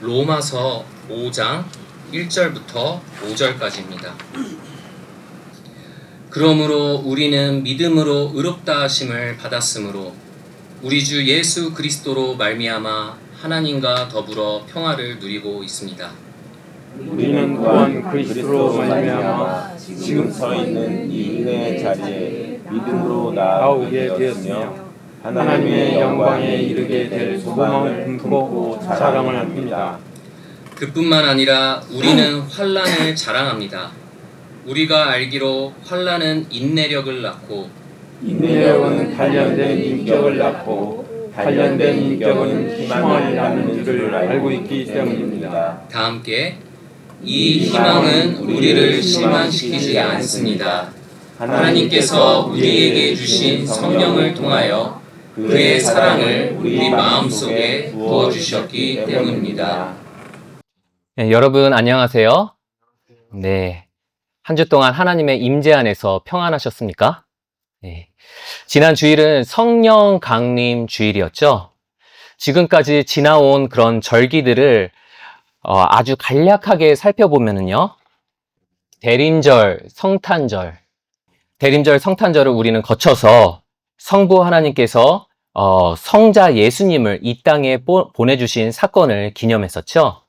로마서 5장 1절부터 5절까지입니다. 그러므로 우리는 믿음으로 의롭다 하심을 받았으므로 우리 주 예수 그리스도로 말미암아 하나님과 더불어 평화를 누리고 있습니다. 우리는 또한 그리스도로 말미암아 지금 서 있는 이 은혜의 자리에 믿음으로 나아오게 되었으며 하나님의 영광에 이르게 될 소망을 품고 자랑을 합니다. 그뿐만 아니라 우리는 환난을 자랑합니다. 우리가 알기로 환난은 인내력을 낳고 인내력은 단련된 인격을 낳고 단련된 인격은 희망을 낳는 줄을 알고 있기 때문입니다. 다 함께 이 희망은 우리를 실망시키지 않습니다. 하나님께서 우리에게 주신 성령을 통하여 그의 사랑을 우리 마음속에 부어주셨기 때문입니다. 네, 여러분 안녕하세요. 네, 한 주 동안 하나님의 임재 안에서 평안하셨습니까? 네, 지난 주일은 성령 강림 주일이었죠. 지금까지 지나온 그런 절기들을 아주 간략하게 살펴보면은요, 대림절, 성탄절, 성탄절을 우리는 거쳐서 성부 하나님께서 성자 예수님을 이 땅에 보내주신 사건을 기념했었죠.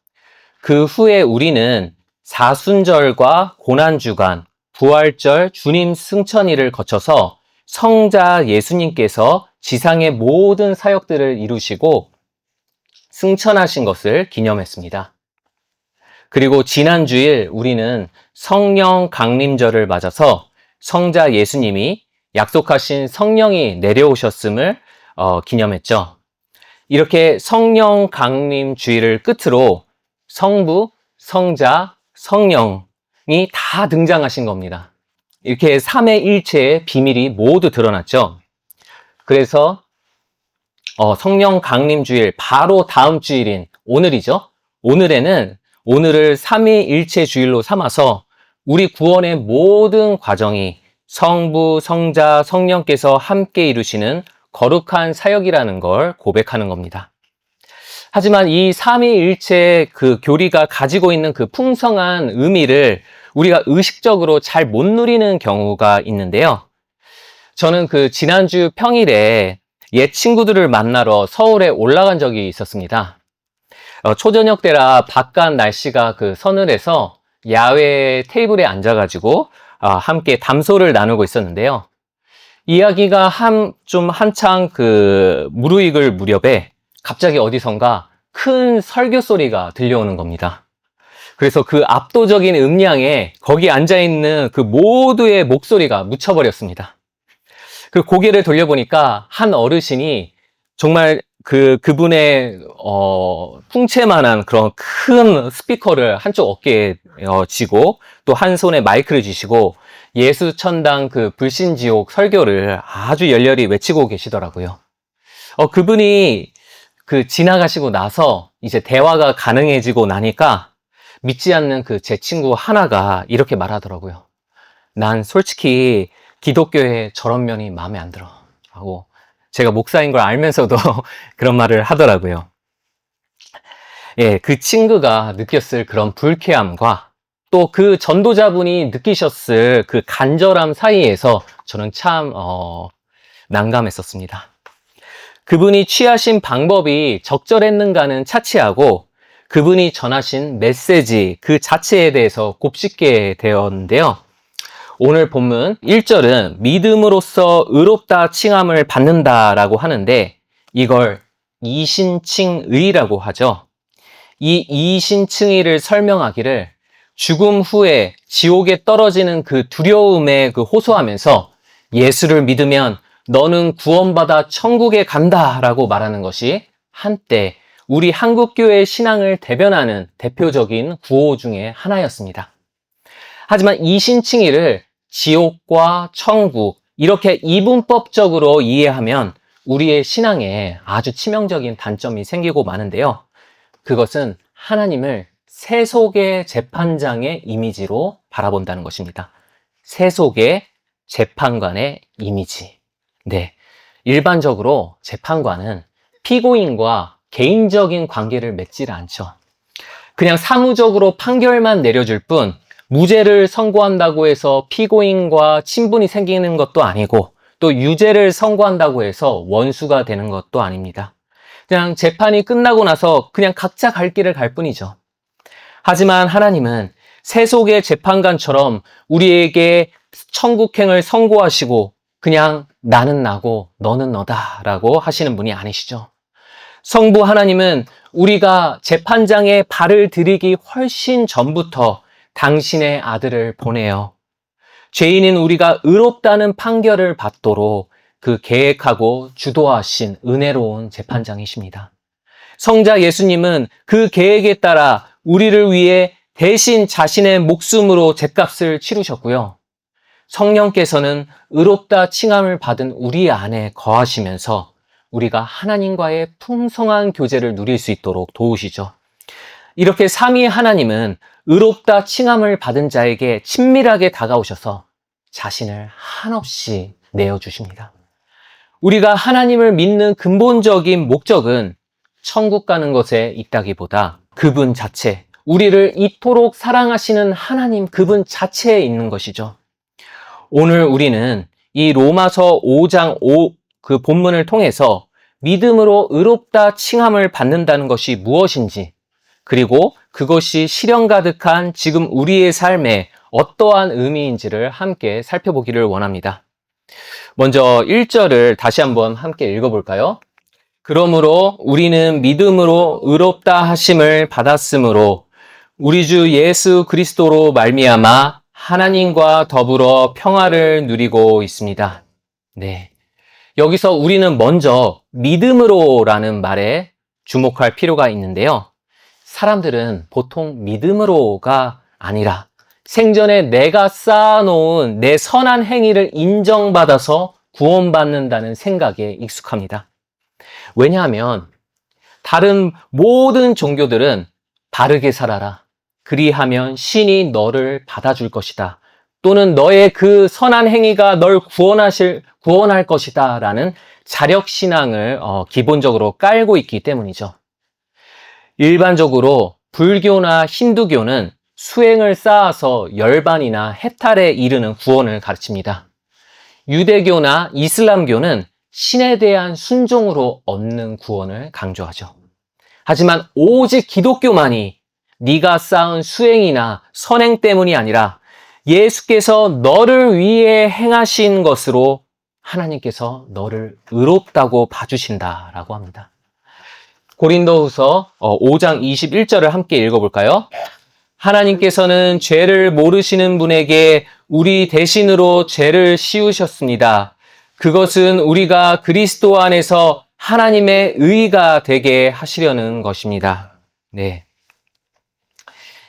그 후에 우리는 사순절과 고난주간, 부활절, 주님 승천일을 거쳐서 성자 예수님께서 지상의 모든 사역들을 이루시고 승천하신 것을 기념했습니다. 그리고 지난주일 우리는 성령 강림절을 맞아서 성자 예수님이 약속하신 성령이 내려오셨음을 기념했죠. 이렇게 성령 강림 주일을 끝으로 성부, 성자, 성령이 다 등장하신 겁니다. 이렇게 삼위일체의 비밀이 모두 드러났죠. 그래서 성령 강림 주일 바로 다음 주일인 오늘이죠. 오늘을 삼위일체 주일로 삼아서 우리 구원의 모든 과정이 성부, 성자, 성령께서 함께 이루시는 거룩한 사역이라는 걸 고백하는 겁니다. 하지만 이 삼위일체의 그 교리가 가지고 있는 그 풍성한 의미를 우리가 의식적으로 잘 못 누리는 경우가 있는데요. 저는 그 지난주 평일에 옛 친구들을 만나러 서울에 올라간 적이 있었습니다. 초저녁 때라 바깥 날씨가 그 서늘해서 야외 테이블에 앉아가지고 함께 담소를 나누고 있었는데요. 이야기가 한창 무르익을 무렵에 갑자기 어디선가 큰 설교 소리가 들려오는 겁니다. 그래서 그 압도적인 음량에 거기 앉아있는 그 모두의 목소리가 묻혀버렸습니다. 그 고개를 돌려보니까 한 어르신이 정말 그분의 풍채만한 그런 큰 스피커를 한쪽 어깨에 쥐고 또 한 손에 마이크를 쥐시고 예수천당 그 불신지옥 설교를 아주 열렬히 외치고 계시더라고요. 그분이 지나가시고 나서 이제 대화가 가능해지고 나니까 믿지 않는 제 친구 하나가 이렇게 말하더라고요. 난 솔직히 기독교에 저런 면이 마음에 안 들어 하고, 제가 목사인 걸 알면서도 그런 말을 하더라고요. 예, 그 친구가 느꼈을 그런 불쾌함과 또 그 전도자분이 느끼셨을 그 간절함 사이에서 저는 참 난감했었습니다. 그분이 취하신 방법이 적절했는가는 차치하고 그분이 전하신 메시지 그 자체에 대해서 곱씹게 되었는데요. 오늘 본문 1절은 믿음으로써 의롭다 칭함을 받는다라고 하는데 이걸 이신칭의라고 하죠. 이 이신칭의를 설명하기를 죽음 후에 지옥에 떨어지는 그 두려움에 호소하면서 예수를 믿으면 너는 구원받아 천국에 간다라고 말하는 것이 한때 우리 한국교회의 신앙을 대변하는 대표적인 구호 중에 하나였습니다. 하지만 이신칭의를 지옥과 천국 이렇게 이분법적으로 이해하면 우리의 신앙에 아주 치명적인 단점이 생기고 마는데요. 그것은 하나님을 세속의 재판장의 이미지로 바라본다는 것입니다. 세속의 재판관의 이미지. 네, 일반적으로 재판관은 피고인과 개인적인 관계를 맺지를 않죠. 그냥 사무적으로 판결만 내려줄 뿐 무죄를 선고한다고 해서 피고인과 친분이 생기는 것도 아니고 또 유죄를 선고한다고 해서 원수가 되는 것도 아닙니다. 그냥 재판이 끝나고 나서 그냥 각자 갈 길을 갈 뿐이죠. 하지만 하나님은 세속의 재판관처럼 우리에게 천국행을 선고하시고 그냥 나는 나고 너는 너다라고 하시는 분이 아니시죠. 성부 하나님은 우리가 재판장에 발을 들이기 훨씬 전부터 당신의 아들을 보내어 죄인인 우리가 의롭다는 판결을 받도록 그 계획하고 주도하신 은혜로운 재판장이십니다. 성자 예수님은 그 계획에 따라 우리를 위해 대신 자신의 목숨으로 죗값을 치르셨고요. 성령께서는 의롭다 칭함을 받은 우리 안에 거하시면서 우리가 하나님과의 풍성한 교제를 누릴 수 있도록 도우시죠. 이렇게 삼위 하나님은 의롭다 칭함을 받은 자에게 친밀하게 다가오셔서 자신을 한없이 내어주십니다. 우리가 하나님을 믿는 근본적인 목적은 천국 가는 것에 있다기보다 그분 자체, 우리를 이토록 사랑하시는 하나님 그분 자체에 있는 것이죠. 오늘 우리는 이 로마서 5장 5 그 본문을 통해서 믿음으로 의롭다 칭함을 받는다는 것이 무엇인지, 그리고 그것이 시련 가득한 지금 우리의 삶에 어떠한 의미인지를 함께 살펴보기를 원합니다. 먼저 1절을 다시 한번 함께 읽어볼까요? 그러므로 우리는 믿음으로 의롭다 하심을 받았으므로 우리 주 예수 그리스도로 말미암아 하나님과 더불어 평화를 누리고 있습니다. 네. 여기서 우리는 먼저 믿음으로라는 말에 주목할 필요가 있는데요. 사람들은 보통 믿음으로가 아니라 생전에 내가 쌓아놓은 내 선한 행위를 인정받아서 구원받는다는 생각에 익숙합니다. 왜냐하면 다른 모든 종교들은 바르게 살아라. 그리하면 신이 너를 받아줄 것이다. 또는 너의 그 선한 행위가 널 구원할 것이다. 라는 자력신앙을 기본적으로 깔고 있기 때문이죠. 일반적으로 불교나 힌두교는 수행을 쌓아서 열반이나 해탈에 이르는 구원을 가르칩니다. 유대교나 이슬람교는 신에 대한 순종으로 얻는 구원을 강조하죠. 하지만 오직 기독교만이 네가 쌓은 수행이나 선행 때문이 아니라 예수께서 너를 위해 행하신 것으로 하나님께서 너를 의롭다고 봐주신다라고 합니다. 고린도후서 5장 21절을 함께 읽어볼까요? 하나님께서는 죄를 모르시는 분에게 우리 대신으로 죄를 씌우셨습니다. 그것은 우리가 그리스도 안에서 하나님의 의가 되게 하시려는 것입니다. 네.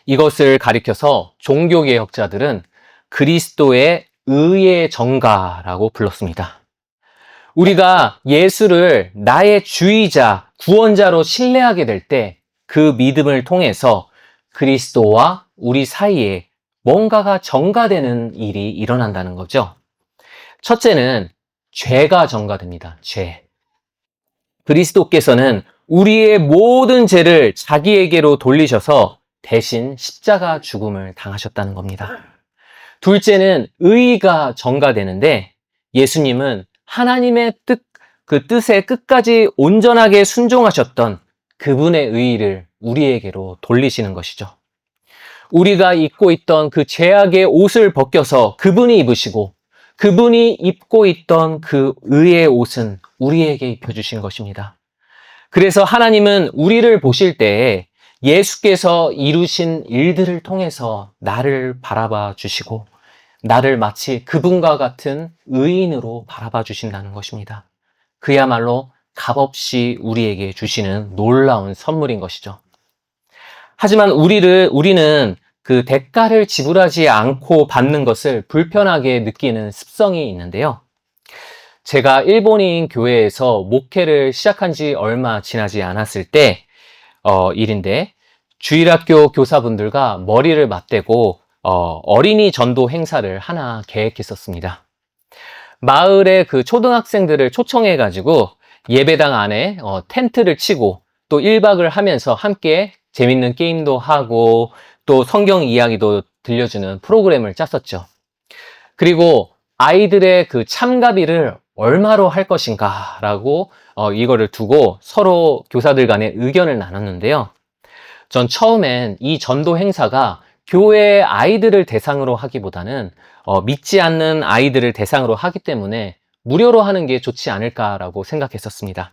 이것을 가리켜서 종교개혁자들은 그리스도의 의의 정가라고 불렀습니다. 우리가 예수를 나의 주이자, 구원자로 신뢰하게 될 때 그 믿음을 통해서 그리스도와 우리 사이에 뭔가가 정가되는 일이 일어난다는 거죠. 첫째는 죄가 정가됩니다. 죄. 그리스도께서는 우리의 모든 죄를 자기에게로 돌리셔서 대신 십자가 죽음을 당하셨다는 겁니다. 둘째는 의가 정가되는데 예수님은 하나님의 그 뜻에 끝까지 온전하게 순종하셨던 그분의 의의를 우리에게로 돌리시는 것이죠. 우리가 입고 있던 그 죄악의 옷을 벗겨서 그분이 입으시고 그분이 입고 있던 그 의의 옷은 우리에게 입혀주신 것입니다. 그래서 하나님은 우리를 보실 때에 예수께서 이루신 일들을 통해서 나를 바라봐 주시고 나를 마치 그분과 같은 의인으로 바라봐 주신다는 것입니다. 그야말로 값없이 우리에게 주시는 놀라운 선물인 것이죠. 하지만 우리는 그 대가를 지불하지 않고 받는 것을 불편하게 느끼는 습성이 있는데요. 제가 일본인 교회에서 목회를 시작한 지 얼마 지나지 않았을 때 일인데 주일학교 교사분들과 머리를 맞대고 어린이 전도 행사를 하나 계획했었습니다. 마을의 그 초등학생들을 초청해가지고 예배당 안에 텐트를 치고 또 1박을 하면서 함께 재밌는 게임도 하고 또 성경 이야기도 들려주는 프로그램을 짰었죠. 그리고 아이들의 그 참가비를 얼마로 할 것인가 라고 이거를 두고 서로 교사들 간에 의견을 나눴는데요. 전 처음엔 이 전도 행사가 교회 아이들을 대상으로 하기보다는 믿지 않는 아이들을 대상으로 하기 때문에 무료로 하는 게 좋지 않을까라고 생각했었습니다.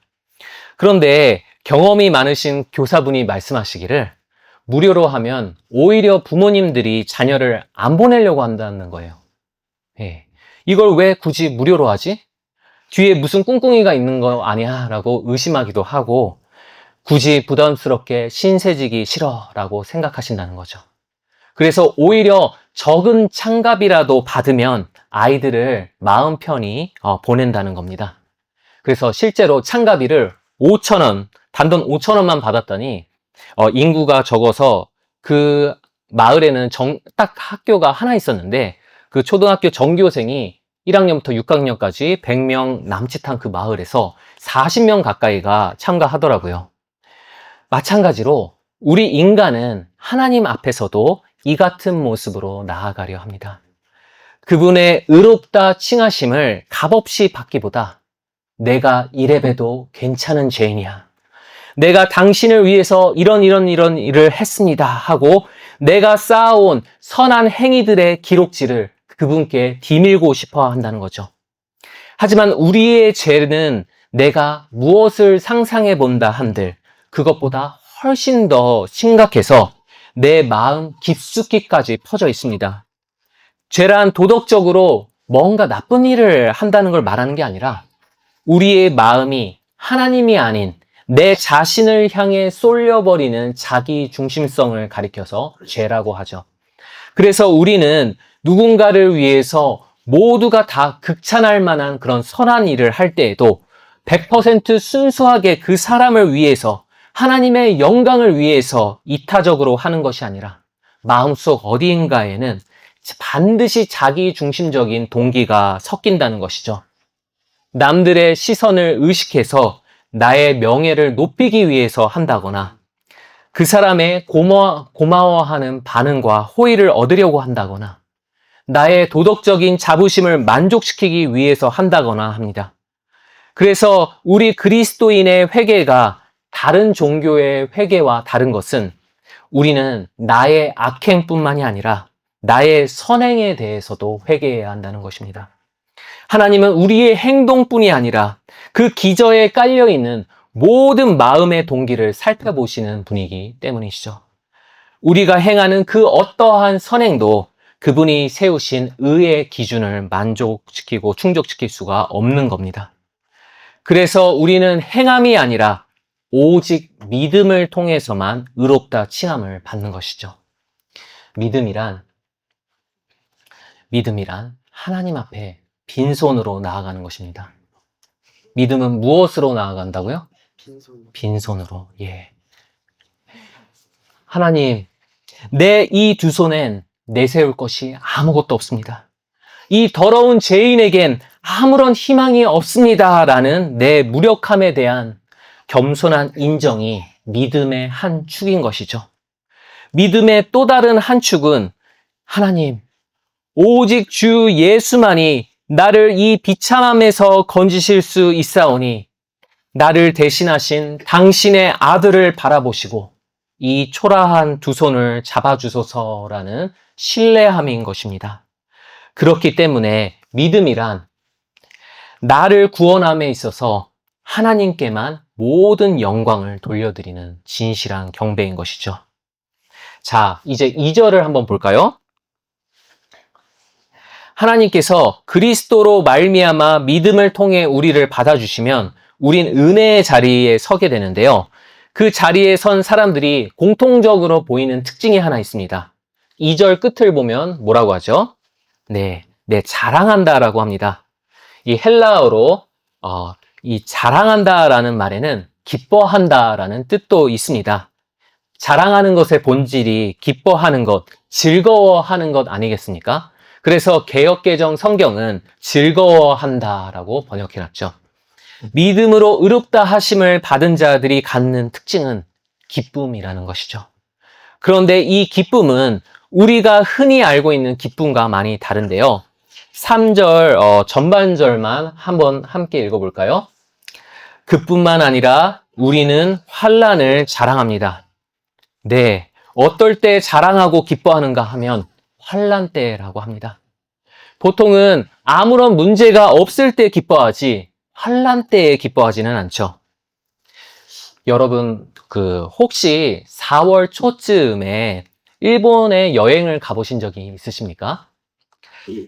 그런데 경험이 많으신 교사분이 말씀하시기를 무료로 하면 오히려 부모님들이 자녀를 안 보내려고 한다는 거예요. 예. 이걸 왜 굳이 무료로 하지? 뒤에 무슨 꿍꿍이가 있는 거 아니야? 라고 의심하기도 하고 굳이 부담스럽게 신세지기 싫어 라고 생각하신다는 거죠. 그래서 오히려 적은 참가비라도 받으면 아이들을 마음 편히 보낸다는 겁니다. 그래서 실제로 참가비를 5,000원, 단돈 5,000원만 받았더니 인구가 적어서 그 마을에는 딱 학교가 하나 있었는데 그 초등학교 전교생이 1학년부터 6학년까지 100명 남짓한 그 마을에서 40명 가까이가 참가하더라고요. 마찬가지로 우리 인간은 하나님 앞에서도 이 같은 모습으로 나아가려 합니다. 그분의 의롭다 칭하심을 값없이 받기보다 내가 이래봬도 괜찮은 죄인이야. 내가 당신을 위해서 이런 일을 했습니다 하고 내가 쌓아온 선한 행위들의 기록지를 그분께 디밀고 싶어 한다는 거죠. 하지만 우리의 죄는 내가 무엇을 상상해 본다 한들 그것보다 훨씬 더 심각해서 내 마음 깊숙이까지 퍼져 있습니다. 죄란 도덕적으로 뭔가 나쁜 일을 한다는 걸 말하는 게 아니라 우리의 마음이 하나님이 아닌 내 자신을 향해 쏠려버리는 자기 중심성을 가리켜서 죄라고 하죠. 그래서 우리는 누군가를 위해서 모두가 다 극찬할 만한 그런 선한 일을 할 때에도 100% 순수하게 그 사람을 위해서 하나님의 영광을 위해서 이타적으로 하는 것이 아니라 마음속 어디인가에는 반드시 자기 중심적인 동기가 섞인다는 것이죠. 남들의 시선을 의식해서 나의 명예를 높이기 위해서 한다거나 그 사람의 고마워하는 반응과 호의를 얻으려고 한다거나 나의 도덕적인 자부심을 만족시키기 위해서 한다거나 합니다. 그래서 우리 그리스도인의 회개가 다른 종교의 회개와 다른 것은 우리는 나의 악행뿐만이 아니라 나의 선행에 대해서도 회개해야 한다는 것입니다. 하나님은 우리의 행동뿐이 아니라 그 기저에 깔려있는 모든 마음의 동기를 살펴보시는 분이기 때문이시죠. 우리가 행하는 그 어떠한 선행도 그분이 세우신 의의 기준을 만족시키고 충족시킬 수가 없는 겁니다. 그래서 우리는 행함이 아니라 오직 믿음을 통해서만 의롭다 칭함을 받는 것이죠. 믿음이란 하나님 앞에 빈손으로 나아가는 것입니다. 믿음은 무엇으로 나아간다고요? 빈손으로. 예. 하나님, 내 이 두 손엔 내세울 것이 아무것도 없습니다. 이 더러운 죄인에겐 아무런 희망이 없습니다. 라는 내 무력함에 대한 겸손한 인정이 믿음의 한 축인 것이죠. 믿음의 또 다른 한 축은 하나님, 오직 주 예수만이 나를 이 비참함에서 건지실 수 있사오니 나를 대신하신 당신의 아들을 바라보시고 이 초라한 두 손을 잡아주소서라는 신뢰함인 것입니다. 그렇기 때문에 믿음이란 나를 구원함에 있어서 하나님께만 모든 영광을 돌려드리는 진실한 경배인 것이죠. 자, 이제 2절을 한번 볼까요? 하나님께서 그리스도로 말미암아 믿음을 통해 우리를 받아주시면 우린 은혜의 자리에 서게 되는데요. 그 자리에 선 사람들이 공통적으로 보이는 특징이 하나 있습니다. 2절 끝을 보면 뭐라고 하죠? 네, 자랑한다라고 합니다. 이 헬라어로 이 자랑한다라는 말에는 기뻐한다라는 뜻도 있습니다. 자랑하는 것의 본질이 기뻐하는 것, 즐거워하는 것 아니겠습니까? 그래서 개역개정 성경은 즐거워한다라고 번역해놨죠. 믿음으로 의롭다 하심을 받은 자들이 갖는 특징은 기쁨이라는 것이죠. 그런데 이 기쁨은 우리가 흔히 알고 있는 기쁨과 많이 다른데요. 3절 전반절만 한번 함께 읽어볼까요? 그뿐만 아니라 우리는 환난을 자랑합니다. 네, 어떨 때 자랑하고 기뻐하는가 하면 환난 때라고 합니다. 보통은 아무런 문제가 없을 때 기뻐하지 환난 때에 기뻐하지는 않죠. 여러분, 혹시 4월 초쯤에 일본에 여행을 가보신 적이 있으십니까?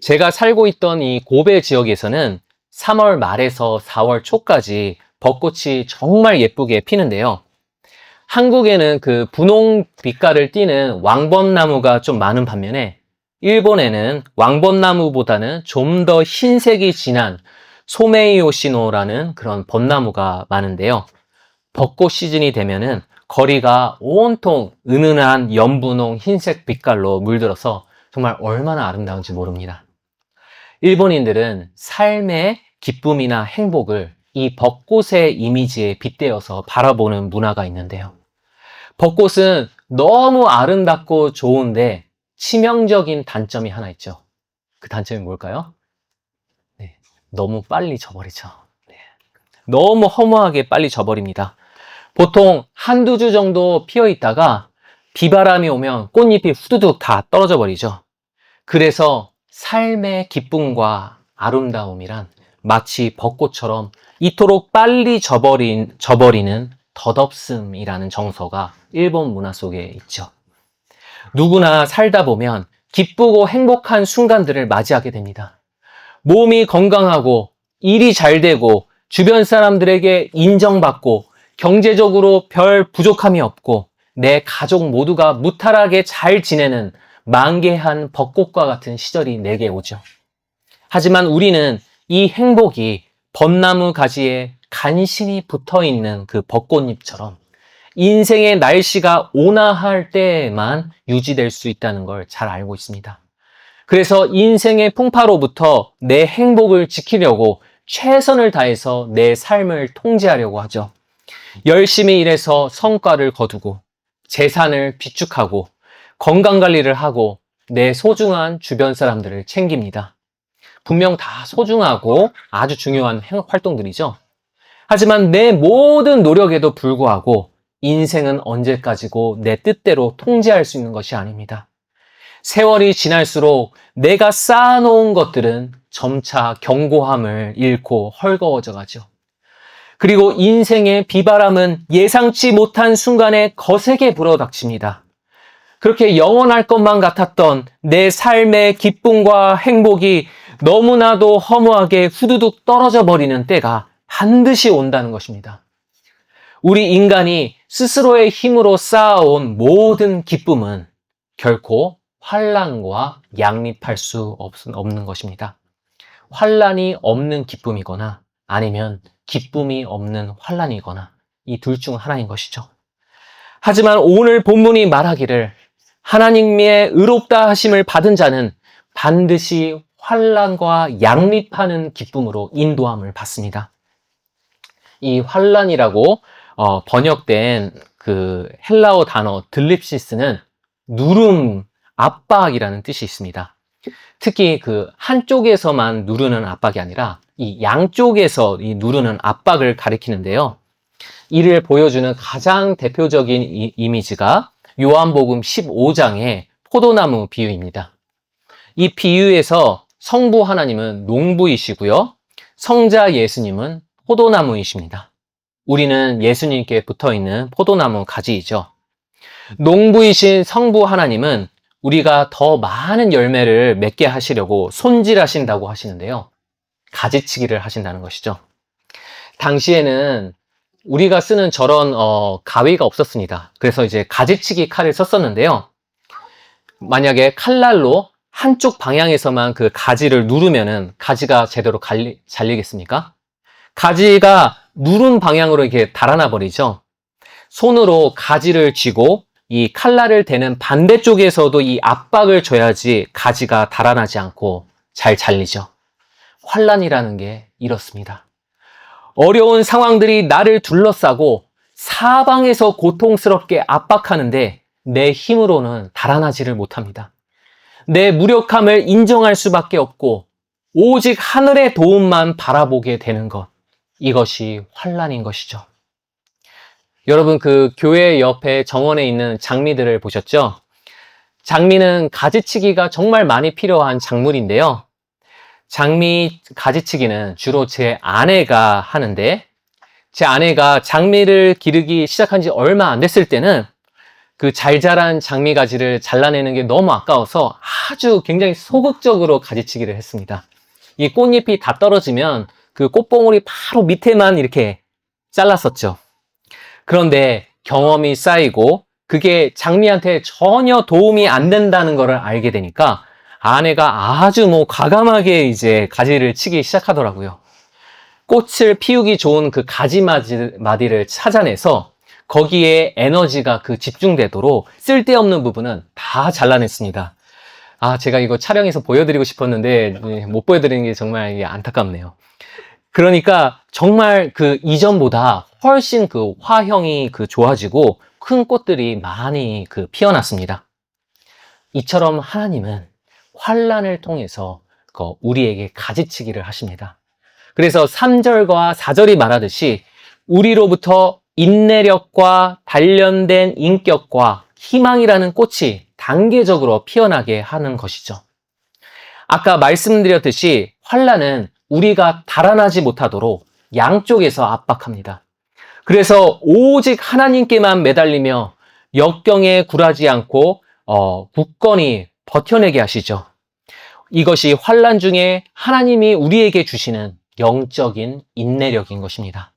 제가 살고 있던 이 고베 지역에서는 3월 말에서 4월 초까지 벚꽃이 정말 예쁘게 피는데요. 한국에는 그 분홍 빛깔을 띠는 왕벚나무가 좀 많은 반면에 일본에는 왕벚나무보다는 좀 더 흰색이 진한 소메이요시노라는 그런 벚나무가 많은데요. 벚꽃 시즌이 되면은 거리가 온통 은은한 연분홍 흰색 빛깔로 물들어서 정말 얼마나 아름다운지 모릅니다. 일본인들은 삶의 기쁨이나 행복을 이 벚꽃의 이미지에 빗대어서 바라보는 문화가 있는데요. 벚꽃은 너무 아름답고 좋은데 치명적인 단점이 하나 있죠. 그 단점이 뭘까요? 네, 너무 빨리 져버리죠. 네, 너무 허무하게 빨리 져버립니다. 보통 한두 주 정도 피어 있다가 비바람이 오면 꽃잎이 후두둑 다 떨어져 버리죠. 그래서 삶의 기쁨과 아름다움이란 마치 벚꽃처럼 이토록 빨리 져버리는 덧없음이라는 정서가 일본 문화 속에 있죠. 누구나 살다 보면 기쁘고 행복한 순간들을 맞이하게 됩니다. 몸이 건강하고 일이 잘 되고 주변 사람들에게 인정받고 경제적으로 별 부족함이 없고 내 가족 모두가 무탈하게 잘 지내는 만개한 벚꽃과 같은 시절이 내게 오죠. 하지만 우리는 이 행복이 벚나무 가지에 간신히 붙어있는 그 벚꽃잎처럼 인생의 날씨가 온화할 때에만 유지될 수 있다는 걸 잘 알고 있습니다. 그래서 인생의 풍파로부터 내 행복을 지키려고 최선을 다해서 내 삶을 통제하려고 하죠. 열심히 일해서 성과를 거두고 재산을 비축하고 건강관리를 하고 내 소중한 주변 사람들을 챙깁니다. 분명 다 소중하고 아주 중요한 활동들이죠. 하지만 내 모든 노력에도 불구하고 인생은 언제까지고 내 뜻대로 통제할 수 있는 것이 아닙니다. 세월이 지날수록 내가 쌓아놓은 것들은 점차 견고함을 잃고 헐거워져 가죠. 그리고 인생의 비바람은 예상치 못한 순간에 거세게 불어닥칩니다. 그렇게 영원할 것만 같았던 내 삶의 기쁨과 행복이 너무나도 허무하게 후두둑 떨어져 버리는 때가 반드시 온다는 것입니다. 우리 인간이 스스로의 힘으로 쌓아온 모든 기쁨은 결코 환난과 양립할 수 없는 것입니다. 환난이 없는 기쁨이거나 아니면 기쁨이 없는 환난이거나 이 둘 중 하나인 것이죠. 하지만 오늘 본문이 말하기를 하나님의 의롭다 하심을 받은 자는 반드시 환난과 양립하는 기쁨으로 인도함을 받습니다. 이 환난이라고 번역된 그 헬라어 단어 들립시스는 누름, 압박이라는 뜻이 있습니다. 특히 그 한쪽에서만 누르는 압박이 아니라 이 양쪽에서 이 누르는 압박을 가리키는데요. 이를 보여주는 가장 대표적인 이미지가 요한복음 15장의 포도나무 비유입니다. 이 비유에서 성부 하나님은 농부이시고요. 성자 예수님은 포도나무이십니다. 우리는 예수님께 붙어있는 포도나무 가지이죠. 농부이신 성부 하나님은 우리가 더 많은 열매를 맺게 하시려고 손질하신다고 하시는데요. 가지치기를 하신다는 것이죠. 당시에는 우리가 쓰는 저런 가위가 없었습니다. 그래서 이제 가지치기 칼을 썼었는데요. 만약에 칼날로 한쪽 방향에서만 그 가지를 누르면은 가지가 제대로 잘리겠습니까? 가지가 누른 방향으로 이렇게 달아나 버리죠. 손으로 가지를 쥐고 이 칼날을 대는 반대쪽에서도 이 압박을 줘야지 가지가 달아나지 않고 잘 잘리죠. 환난이라는 게 이렇습니다. 어려운 상황들이 나를 둘러싸고 사방에서 고통스럽게 압박하는데 내 힘으로는 달아나지를 못합니다. 내 무력함을 인정할 수밖에 없고 오직 하늘의 도움만 바라보게 되는 것. 이것이 환난인 것이죠. 여러분, 그 교회 옆에 정원에 있는 장미들을 보셨죠? 장미는 가지치기가 정말 많이 필요한 작물인데요. 장미 가지치기는 주로 제 아내가 하는데, 제 아내가 장미를 기르기 시작한 지 얼마 안 됐을 때는 그 잘 자란 장미 가지를 잘라내는 게 너무 아까워서 아주 굉장히 소극적으로 가지치기를 했습니다. 이 꽃잎이 다 떨어지면 그 꽃봉오리 바로 밑에만 이렇게 잘랐었죠. 그런데 경험이 쌓이고 그게 장미한테 전혀 도움이 안 된다는 것을 알게 되니까 아내가 아주 과감하게 이제 가지를 치기 시작하더라고요. 꽃을 피우기 좋은 그 가지마디를 찾아내서 거기에 에너지가 집중되도록 쓸데없는 부분은 다 잘라냈습니다. 제가 이거 촬영해서 보여드리고 싶었는데 못 보여드리는 게 정말 안타깝네요. 그러니까 정말 이전보다 훨씬 화형이 좋아지고 큰 꽃들이 많이 피어났습니다. 이처럼 하나님은 환난을 통해서 우리에게 가지치기를 하십니다. 그래서 3절과 4절이 말하듯이 우리로부터 인내력과 단련된 인격과 희망이라는 꽃이 단계적으로 피어나게 하는 것이죠. 아까 말씀드렸듯이 환난은 우리가 달아나지 못하도록 양쪽에서 압박합니다. 그래서 오직 하나님께만 매달리며 역경에 굴하지 않고 굳건히 버텨내게 하시죠. 이것이 환난 중에 하나님이 우리에게 주시는 영적인 인내력인 것입니다.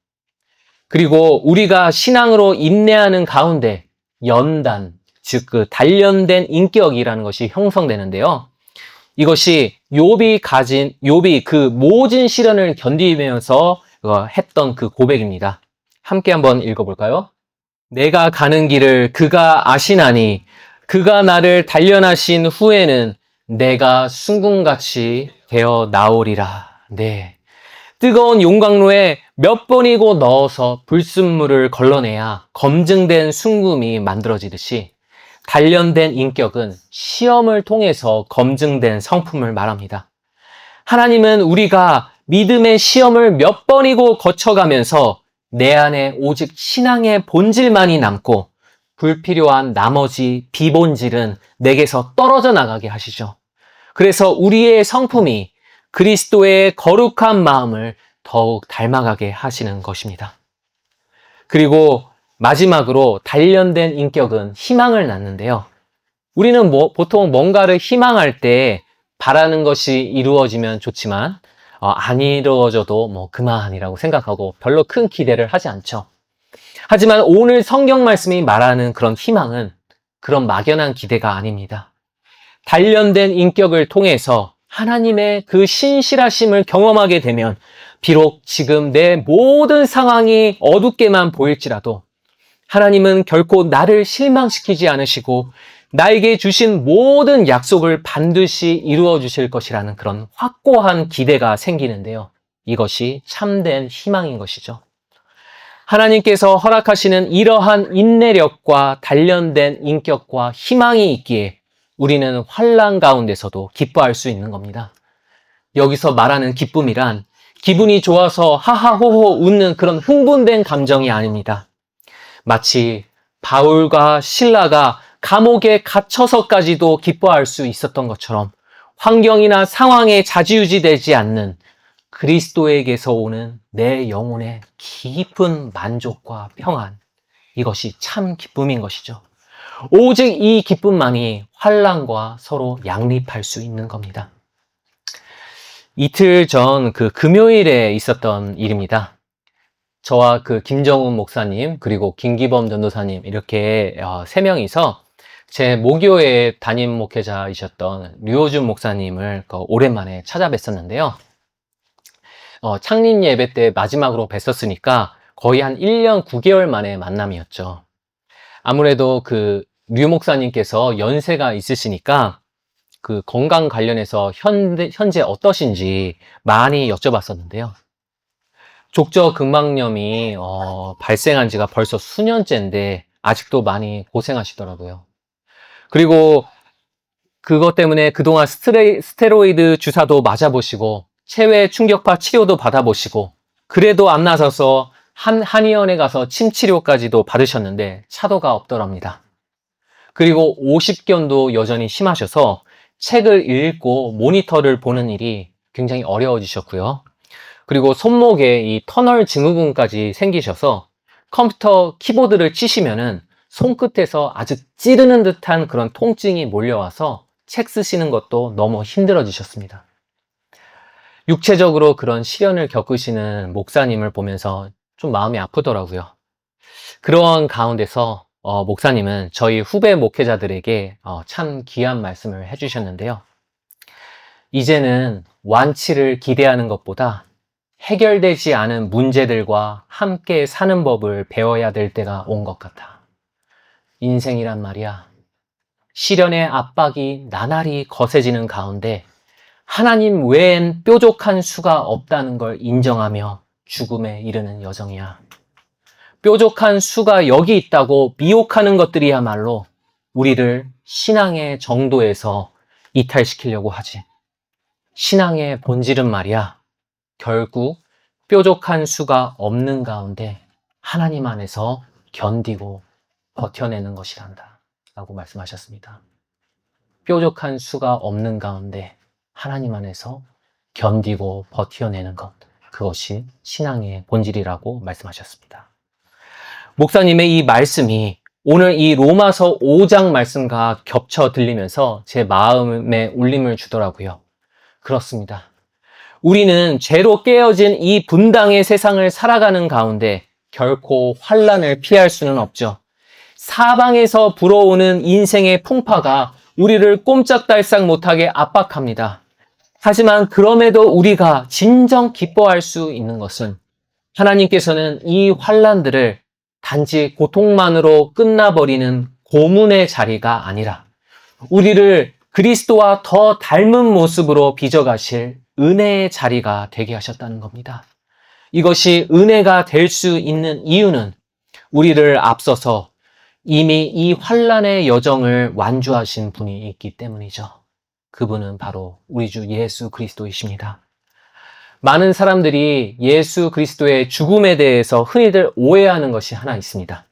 그리고 우리가 신앙으로 인내하는 가운데 연단, 즉 단련된 인격이라는 것이 형성되는데요. 이것이 욥이 그 모진 시련을 견디면서 했던 그 고백입니다. 함께 한번 읽어볼까요? 내가 가는 길을 그가 아시나니 그가 나를 단련하신 후에는 내가 순금같이 되어 나오리라. 네. 뜨거운 용광로에 몇 번이고 넣어서 불순물을 걸러내야 검증된 순금이 만들어지듯이 단련된 인격은 시험을 통해서 검증된 성품을 말합니다. 하나님은 우리가 믿음의 시험을 몇 번이고 거쳐가면서 내 안에 오직 신앙의 본질만이 남고 불필요한 나머지 비본질은 내게서 떨어져 나가게 하시죠. 그래서 우리의 성품이 그리스도의 거룩한 마음을 더욱 닮아가게 하시는 것입니다. 그리고 마지막으로 단련된 인격은 희망을 낳는데요. 우리는 보통 뭔가를 희망할 때 바라는 것이 이루어지면 좋지만 안 이루어져도 그만이라고 생각하고 별로 큰 기대를 하지 않죠. 하지만 오늘 성경 말씀이 말하는 그런 희망은 그런 막연한 기대가 아닙니다. 단련된 인격을 통해서 하나님의 그 신실하심을 경험하게 되면 비록 지금 내 모든 상황이 어둡게만 보일지라도 하나님은 결코 나를 실망시키지 않으시고 나에게 주신 모든 약속을 반드시 이루어 주실 것이라는 그런 확고한 기대가 생기는데요. 이것이 참된 희망인 것이죠. 하나님께서 허락하시는 이러한 인내력과 단련된 인격과 희망이 있기에 우리는 환난 가운데서도 기뻐할 수 있는 겁니다. 여기서 말하는 기쁨이란 기분이 좋아서 하하호호 웃는 그런 흥분된 감정이 아닙니다. 마치 바울과 실라가 감옥에 갇혀서까지도 기뻐할 수 있었던 것처럼 환경이나 상황에 좌지우지되지 않는 그리스도에게서 오는 내 영혼의 깊은 만족과 평안, 이것이 참 기쁨인 것이죠. 오직 이 기쁨만이 환난과 서로 양립할 수 있는 겁니다. 이틀 전 금요일에 있었던 일입니다. 저와 김정훈 목사님 그리고 김기범 전도사님 이렇게 3명이서 제 모교의 담임 목회자이셨던 류호준 목사님을 오랜만에 찾아뵀었는데요. 창립 예배 때 마지막으로 뵀었으니까 거의 한 1년 9개월 만에 만남이었죠. 아무래도 류 목사님께서 연세가 있으시니까 건강 관련해서 현재 어떠신지 많이 여쭤봤었는데요. 족저근막염이 발생한 지가 벌써 수년째인데 아직도 많이 고생하시더라고요. 그리고 그것 때문에 그동안 스테로이드 주사도 맞아보시고 체외 충격파 치료도 받아보시고 그래도 안 나서서 한의원에 가서 침 치료까지도 받으셨는데 차도가 없더랍니다. 그리고 50견도 여전히 심하셔서 책을 읽고 모니터를 보는 일이 굉장히 어려워지셨고요. 그리고 손목에 이 터널 증후군까지 생기셔서 컴퓨터 키보드를 치시면은 손끝에서 아주 찌르는 듯한 그런 통증이 몰려와서 책 쓰시는 것도 너무 힘들어지셨습니다. 육체적으로 그런 시련을 겪으시는 목사님을 보면서 좀 마음이 아프더라고요. 그런 가운데서 목사님은 저희 후배 목회자들에게 참 귀한 말씀을 해주셨는데요. 이제는 완치를 기대하는 것보다 해결되지 않은 문제들과 함께 사는 법을 배워야 될 때가 온 것 같아. 인생이란 말이야. 시련의 압박이 나날이 거세지는 가운데 하나님 외엔 뾰족한 수가 없다는 걸 인정하며 죽음에 이르는 여정이야. 뾰족한 수가 여기 있다고 미혹하는 것들이야말로 우리를 신앙의 정도에서 이탈시키려고 하지. 신앙의 본질은 말이야. 결국 뾰족한 수가 없는 가운데 하나님 안에서 견디고 버텨내는 것이란다 라고 말씀하셨습니다. 뾰족한 수가 없는 가운데 하나님 안에서 견디고 버텨내는 것, 그것이 신앙의 본질이라고 말씀하셨습니다. 목사님의 이 말씀이 오늘 이 로마서 5장 말씀과 겹쳐 들리면서 제 마음에 울림을 주더라고요. 그렇습니다. 우리는 죄로 깨어진 이 분당의 세상을 살아가는 가운데 결코 환난을 피할 수는 없죠. 사방에서 불어오는 인생의 풍파가 우리를 꼼짝달싹 못하게 압박합니다. 하지만 그럼에도 우리가 진정 기뻐할 수 있는 것은 하나님께서는 이 환난들을 단지 고통만으로 끝나버리는 고문의 자리가 아니라 우리를 그리스도와 더 닮은 모습으로 빚어가실 은혜의 자리가 되게 하셨다는 겁니다. 이것이 은혜가 될 수 있는 이유는 우리를 앞서서 이미 이 환난의 여정을 완주하신 분이 있기 때문이죠. 그분은 바로 우리 주 예수 그리스도이십니다. 많은 사람들이 예수 그리스도의 죽음에 대해서 흔히들 오해하는 것이 하나 있습니다.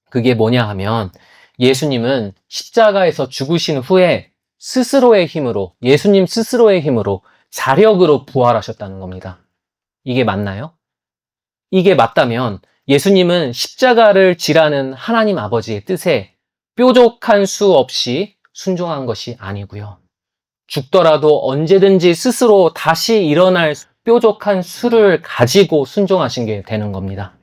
그게 뭐냐 하면 예수님은 십자가에서 죽으신 후에 스스로의 힘으로, 예수님 스스로의 힘으로 자력으로 부활하셨다는 겁니다. 이게 맞나요? 이게 맞다면 예수님은 십자가를 지라는 하나님 아버지의 뜻에 뾰족한 수 없이 순종한 것이 아니고요. 죽더라도 언제든지 스스로 다시 일어날 뾰족한 수를 가지고 순종하신 게 되는 겁니다.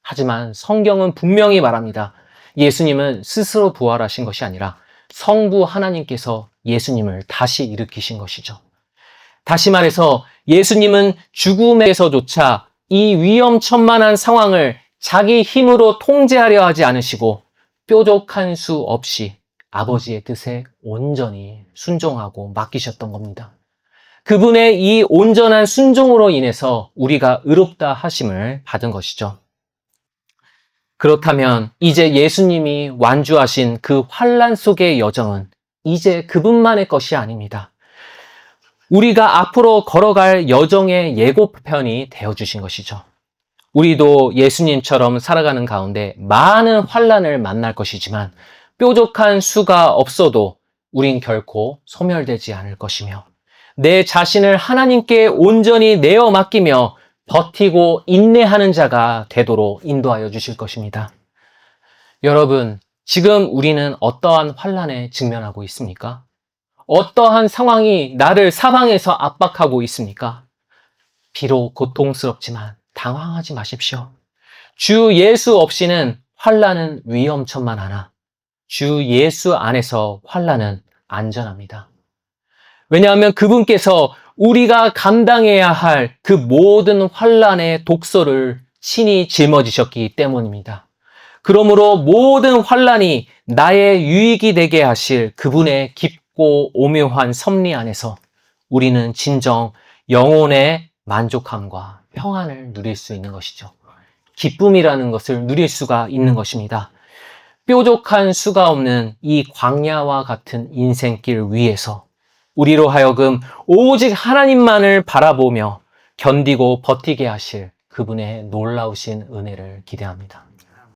하지만 성경은 분명히 말합니다. 예수님은 스스로 부활하신 것이 아니라 성부 하나님께서 예수님을 다시 일으키신 것이죠. 다시 말해서 예수님은 죽음에서조차 이 위험천만한 상황을 자기 힘으로 통제하려 하지 않으시고 뾰족한 수 없이 아버지의 뜻에 온전히 순종하고 맡기셨던 겁니다. 그분의 이 온전한 순종으로 인해서 우리가 의롭다 하심을 받은 것이죠. 그렇다면 이제 예수님이 완주하신 그 환난 속의 여정은 이제 그분만의 것이 아닙니다. 우리가 앞으로 걸어갈 여정의 예고편이 되어주신 것이죠. 우리도 예수님처럼 살아가는 가운데 많은 환난을 만날 것이지만 뾰족한 수가 없어도 우린 결코 소멸되지 않을 것이며 내 자신을 하나님께 온전히 내어 맡기며 버티고 인내하는 자가 되도록 인도하여 주실 것입니다. 여러분, 지금 우리는 어떠한 환난에 직면하고 있습니까? 어떠한 상황이 나를 사방에서 압박하고 있습니까? 비록 고통스럽지만 당황하지 마십시오. 주 예수 없이는 환난은 위험천만하나 주 예수 안에서 환난은 안전합니다. 왜냐하면 그분께서 우리가 감당해야 할 그 모든 환난의 독소를 친히 짊어지셨기 때문입니다. 그러므로 모든 환난이 나의 유익이 되게 하실 그분의 깊고 오묘한 섭리 안에서 우리는 진정 영혼의 만족함과 평안을 누릴 수 있는 것이죠. 기쁨이라는 것을 누릴 수가 있는 것입니다. 뾰족한 수가 없는 이 광야와 같은 인생길 위에서 우리로 하여금 오직 하나님만을 바라보며 견디고 버티게 하실 그분의 놀라우신 은혜를 기대합니다.